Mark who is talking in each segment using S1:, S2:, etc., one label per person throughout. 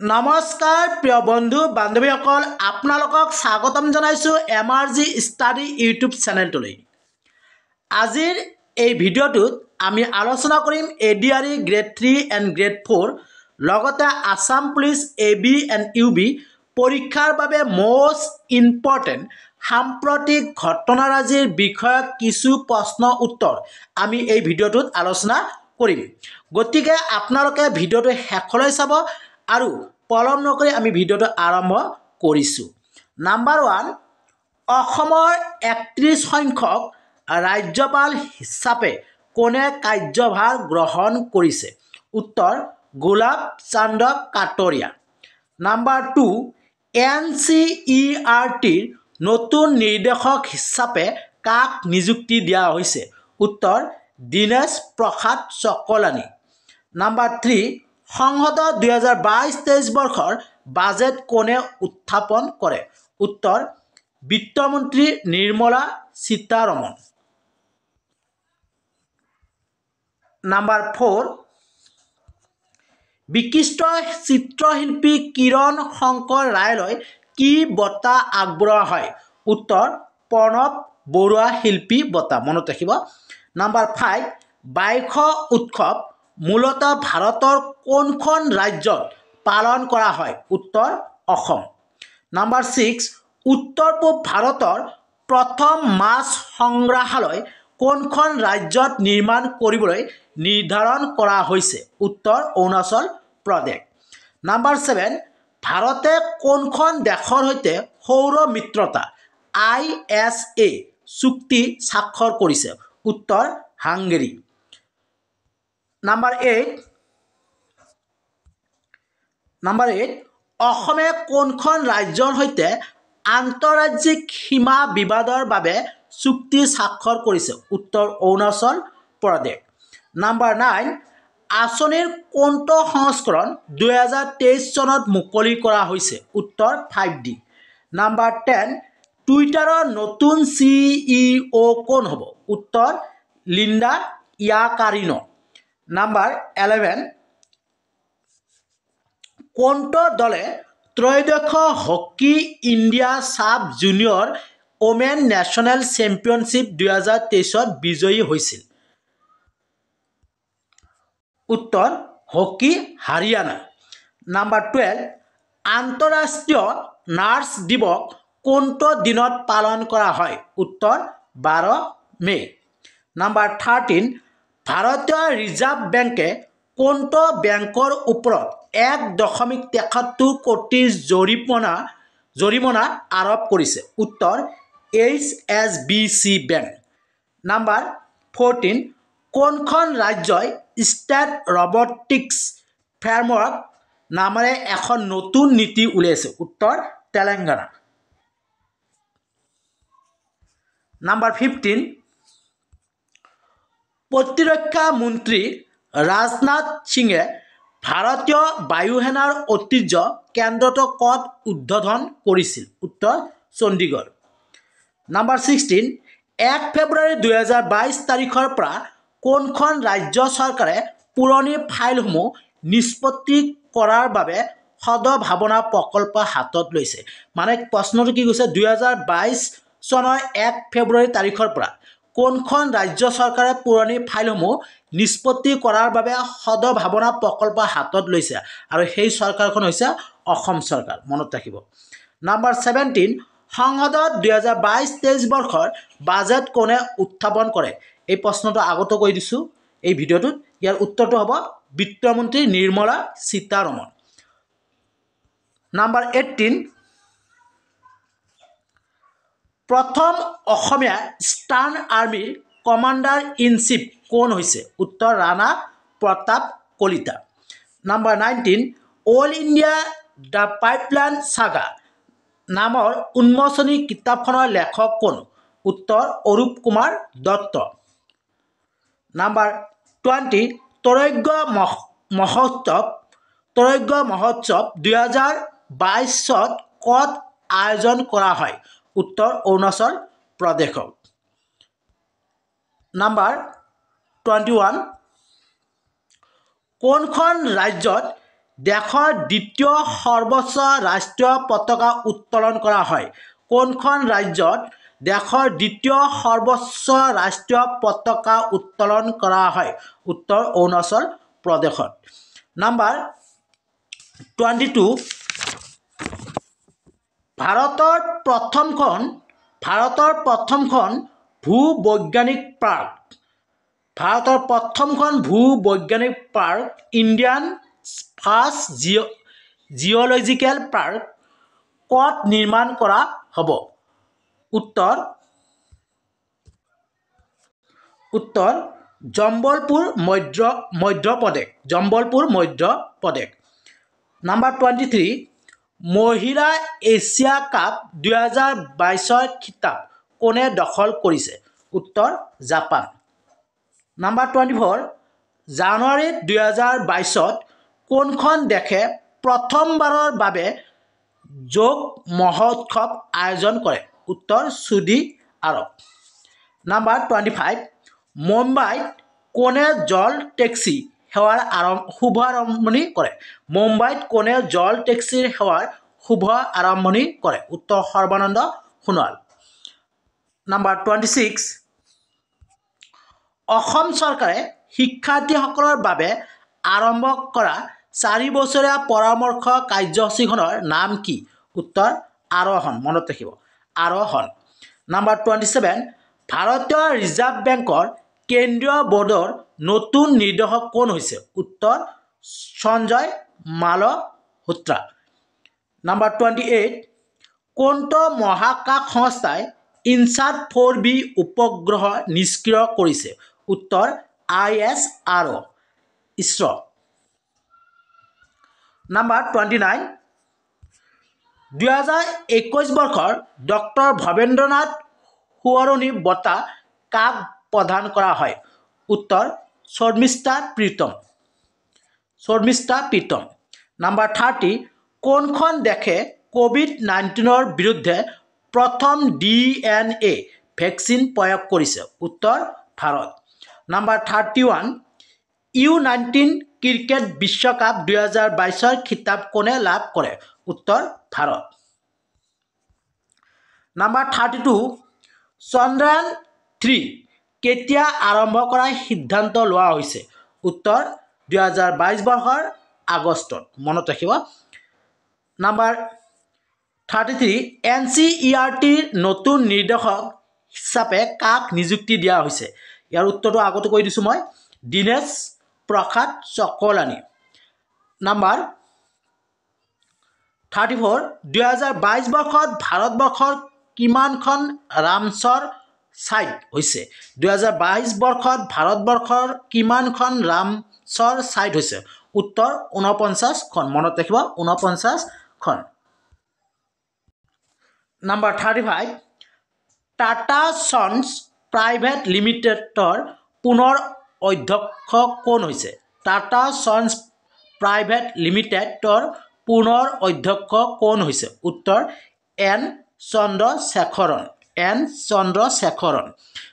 S1: নমস্কাৰ প্ৰিয় বন্ধু বান্ধৱীসকল আপোনালোকক স্বাগতম জনাইছোঁ এমআৰজি ষ্টাডি ইউটিউব চেনেলটোলৈ। আজিৰ এই ভিডিঅ'টোত আমি আলোচনা কৰিম এডিআৰই গ্ৰেড 3 এণ্ড গ্ৰেড 4 লগতে Assam police AB and UB পৰীক্ষাৰ বাবে মোষ্ট ইম্পৰ্টেণ্ট সাম্প্ৰতিক ঘটনাৰাজিৰ বিষয়ক কিছু প্ৰশ্ন উত্তৰ আমি এই ভিডিঅ'টোত আলোচনা কৰিম। গতিকে আপোনালোকে ভিডিঅ'টো শেষলৈ চাব আৰু পলম নকৰি আমি ভিডিঅ'টো আৰম্ভ কৰিছোঁ। নাম্বাৰ 1, অসমৰ 31 সংখ্যক ৰাজ্যপাল হিচাপে কোনে কাৰ্যভাৰ গ্ৰহণ কৰিছে? উত্তৰ গোলাব চন্দ্ৰ কাটৰীয়া। নাম্বাৰ 2, NCERTৰ নতুন নিৰ্দেশক হিচাপে কাক নিযুক্তি দিয়া হৈছে? উত্তৰ দীনেশ প্ৰসাদ চকলানী। নাম্বাৰ 3, সংসদত 2022-23 বৰ্ষৰ বাজেট কোনে উত্থাপন কৰে? উত্তৰ বিত্তমন্ত্ৰী নিৰ্মলা সীতাৰমণ। নাম্বাৰ 4, বিশিষ্ট চিত্ৰশিল্পী কিৰণ শংকৰ ৰায়লৈ কি বঁটা আগবঢ়োৱা হয়? উত্তৰ প্ৰণৱ বৰুৱা শিল্পী বঁটা, মনত ৰাখিব। নাম্বাৰ 5, বাইশ উৎসৱ মূলতঃ ভাৰতৰ কোনখন ৰাজ্যত পালন কৰা হয়? উত্তৰ অসম। নাম্বাৰ 6, উত্তৰ পূব ভাৰতৰ প্ৰথম মাছ সংগ্ৰহালয় কোনখন ৰাজ্যত নিৰ্মাণ কৰিবলৈ নিৰ্ধাৰণ কৰা হৈছে? উত্তৰ অৰুণাচল প্ৰদেশ। নাম্বাৰ 7, ভাৰতে কোনখন দেশৰ সৈতে সৌৰ মিত্ৰতা ISA চুক্তি স্বাক্ষৰ কৰিছে? উত্তৰ হাংগেৰী। নাম্বাৰ 8, অসমে কোনখন ৰাজ্যৰ সৈতে আন্তঃৰাজ্যিক সীমা বিবাদৰ বাবে চুক্তি স্বাক্ষৰ কৰিছে? উত্তৰ অৰুণাচল প্ৰদেশ। নাম্বাৰ 9, আঁচনিৰ কোনটো সংস্কৰণ 2023 চনত মুকলি কৰা হৈছে? উত্তৰ 5D। নাম্বাৰ 10, টুইটাৰৰ নতুন CEO কোন হ'ব? উত্তৰ লিণ্ডা ইয়াকাৰিনো। নাম্বাৰ 11, কোনটো দলে ত্ৰয়োদশ hockey India sub junior women national championship 2023ত বিজয়ী হৈছিল? উত্তৰ হকী হাৰিয়ানা। নাম্বাৰ 12, আন্তঃৰাষ্ট্ৰীয় নাৰ্ছ দিৱস কোনটো দিনত পালন কৰা হয়? উত্তৰ 12 মে'। নাম্বাৰ 13, ভাৰতীয় ৰিজাৰ্ভ বেংকে কোনটো বেংকৰ ওপৰত 1.73 কোটি জৰিমনা আৰোপ কৰিছে? উত্তৰ HSBC বেংক। নাম্বাৰ 14, কোনখন ৰাজ্যই ষ্টেট ৰবটিক্স ফ্ৰেমৱৰ্ক নামেৰে এখন নতুন নীতি উলিয়াইছে? উত্তৰ তেলেংগানা। নাম্বাৰ 15, প্ৰতিৰক্ষা মন্ত্ৰী ৰাজনাথ সিঙে ভাৰতীয় বায়ুসেনাৰ ঐতিহ্য কেন্দ্ৰটো ক'ত উদ্বোধন কৰিছিল? উত্তৰ চণ্ডীগড়। নাম্বাৰ 16, 1 ফেব্ৰুৱাৰী 2022 তাৰিখৰ পৰা কোনখন ৰাজ্য চৰকাৰে পুৰণি ফাইলসমূহ নিষ্পত্তি কৰাৰ বাবে সদভাৱনা প্ৰকল্প হাতত লৈছে? মানে প্ৰশ্নটো কি কৈছে, 2022 চনৰ 1 ফেব্ৰুৱাৰী তাৰিখৰ পৰা কোনখন ৰাজ্য চৰকাৰে পুৰণি ফাইলসমূহ নিষ্পত্তি কৰাৰ বাবে সদভাৱনা প্ৰকল্প হাতত লৈছে? আৰু সেই চৰকাৰখন হৈছে অসম চৰকাৰ, মনত ৰাখিব। নাম্বাৰ 17, সংসদত 2022-23 বৰ্ষৰ বাজেট কোনে উত্থাপন কৰে? এই প্ৰশ্নটো আগতে কৈ দিছোঁ এই ভিডিঅ'টোত। ইয়াৰ উত্তৰটো হ'ব বিত্তমন্ত্ৰী নিৰ্মলা সীতাৰমণ। নাম্বাৰ 18, প্ৰথম অসমীয়া ষ্টাৰ্ণ আৰ্মিৰ কমাণ্ডাৰ ইন চিফ কোন হৈছে? উত্তৰ Rana Pratap Kalita. Number 19, all India the pipeline Saga নামৰ উন্মোচনী কিতাপখনৰ লেখক কোন? উত্তৰ অৰূপ কুমাৰ দত্ত। নাম্বাৰ 20, তৰৈগ্য মহোৎসৱ 2022ত ক'ত আয়োজন কৰা হয়? উত্তৰ অৰুণাচল প্ৰদেশত। নাম্বাৰ 21, কোনখন ৰাজ্যত দেশৰ দ্বিতীয় সৰ্বোচ্চ ৰাষ্ট্ৰীয় পতাকা উত্তোলন কৰা হয় কোনখন ৰাজ্যত দেশৰ দ্বিতীয় সৰ্বোচ্চ ৰাষ্ট্ৰীয় পতাকা উত্তোলন কৰা হয় উত্তৰ অৰুণাচল প্ৰদেশত নাম্বাৰ 22 ভাৰতৰ প্ৰথমখন ভূ-বৈজ্ঞানিক park Indian first geological park ক'ত নিৰ্মাণ কৰা হ'ব উত্তৰ জম্বলপুৰ মধ্যপ্ৰদেশ নাম্বাৰ 23 মহিলা এছিয়া কাপ 2022 খিতাপ কোনে দখল কৰিছে উত্তৰ জাপান নাম্বাৰ 24 জানুৱাৰী 2022 কোনখন দেশে প্ৰথমবাৰৰ বাবে যোগ মহোৎসৱ আয়োজন কৰে উত্তৰ ছৌদি আৰব নাম্বাৰ 25 মুম্বাইত কোনে জল টেক্সি সেৱাৰ শুভাৰম্ভণি কৰে উত্তৰ সৰ্বানন্দ সোণোৱাল নাম্বাৰ 26 অসম চৰকাৰে শিক্ষাৰ্থীসকলৰ বাবে আৰম্ভ কৰা 4 বছৰীয়া পৰামৰ্শ কাৰ্যসূচীখনৰ নাম কি উত্তৰ আৰোহণ মনত ৰাখিব আৰোহণ নাম্বাৰ 27 ভাৰতীয় ৰিজাৰ্ভ বেংকৰ কেন্দ্ৰীয় বোৰ্ডৰ নতুন নিৰ্দেশক কোন হৈছে উত্তৰ সঞ্জয় মালহোত্ৰা নাম্বাৰ 28 কোনটো মহাকাশ সংস্থাই ইনসাট 4B উপগ্ৰহ নিষ্ক্ৰিয় কৰিছে উত্তৰ ISRO ইছৰো নাম্বাৰ 29 2021 বৰ্ষৰ ডক্টৰ ভৱেন্দ্ৰনাথ সুৱৰণী বঁটা কাক প্ৰদান কৰা হয় উত্তৰ শৰ্মিষ্ঠা প্ৰীতম নাম্বাৰ 30 কোনখন দেশে কোভিড-19 বিৰুদ্ধে প্ৰথম DNA ভেকচিন প্ৰয়োগ কৰিছে উত্তৰ ভাৰত নাম্বাৰ 31 U19 ক্ৰিকেট বিশ্বকাপ 2022 খিতাপ কোনে লাভ কৰে উত্তৰ ভাৰত নাম্বাৰ 32 চন্দ্ৰযান 3 কেতিয়া আৰম্ভ কৰাৰ সিদ্ধান্ত লোৱা হৈছে উত্তৰ 2022 বৰ্ষৰ আগষ্টত মনত ৰাখিব নাম্বাৰ 33 NCERTৰ নতুন নিৰ্দেশক হিচাপে কাক নিযুক্তি দিয়া হৈছে ইয়াৰ উত্তৰটো আগতে কৈ দিছো মই দিনেশ প্ৰসাদ চকলানী নাম্বাৰ 34 2022 বৰ্ষত ভাৰতবৰ্ষৰ কিমানখন ৰামচৰ সাইট হৈছে 2022 বৰ্ষত ভাৰতবৰ্ষৰ কিমানখন ৰামচৰ সাইট হৈছে উত্তৰ 49খন মনত ৰাখিব 49খন নাম্বাৰ 35 টাটা সন্স প্ৰাইভেট লিমিটেডৰ পুনৰ অধ্যক্ষ কোন হৈছে টাটা সন্স প্ৰাইভেট লিমিটেডৰ পুনৰ অধ্যক্ষ কোন হৈছে উত্তৰ এন চন্দ্ৰশেখৰণ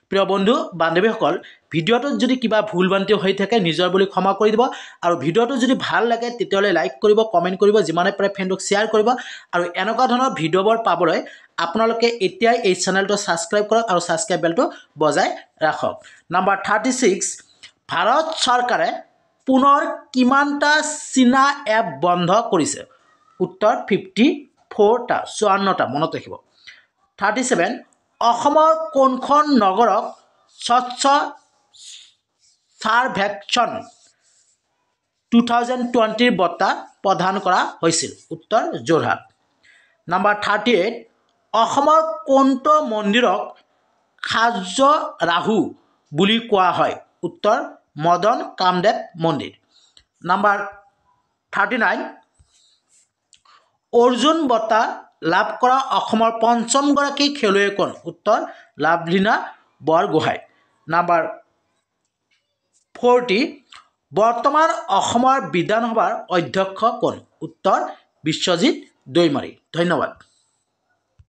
S1: প্ৰিয় বন্ধু বান্ধৱীসকল ভিডিঅ'টোত যদি কিবা ভুল ভ্ৰান্তি হৈ থাকে নিজৰ বুলি ক্ষমা কৰি দিব আৰু ভিডিঅ'টো যদি ভাল লাগে তেতিয়াহ'লে লাইক কৰিব কমেণ্ট কৰিব যিমানে পাৰে ফ্ৰেণ্ডক শ্বেয়াৰ কৰিব আৰু এনেকুৱা ধৰণৰ ভিডিঅ'বোৰ পাবলৈ আপোনালোকে এতিয়াই এই চেনেলটো ছাবস্ক্ৰাইব কৰক আৰু ছাবস্ক্ৰাইব বেলটো বজাই ৰাখক নাম্বাৰ 36 ভাৰত চৰকাৰে পুনৰ কিমানটা চীনা এপ বন্ধ কৰিছে উত্তৰ 54টা মনত ৰাখিব 37 অসমৰ কোনখন নগৰক স্বচ্ছ সাৰ্ভেক্ষণ 2020 বঁটা প্ৰদান কৰা হৈছিল উত্তৰ যোৰহাট নাম্বাৰ 38 অসমৰ কোনটো মন্দিৰক খাজৰাহু বুলি কোৱা হয় উত্তৰ মদন কামদেৱ মন্দিৰ নাম্বাৰ 39 অৰ্জুন বঁটা লাভ কৰা অসমৰ পঞ্চমগৰাকী খেলুৱৈ কোন উত্তৰ লাভলীনা বৰগোহাঁই নাম্বাৰ 40 বৰ্তমান অসমৰ বিধানসভাৰ অধ্যক্ষ কোন উত্তৰ বিশ্বজিৎ দৈমাৰী ধন্যবাদ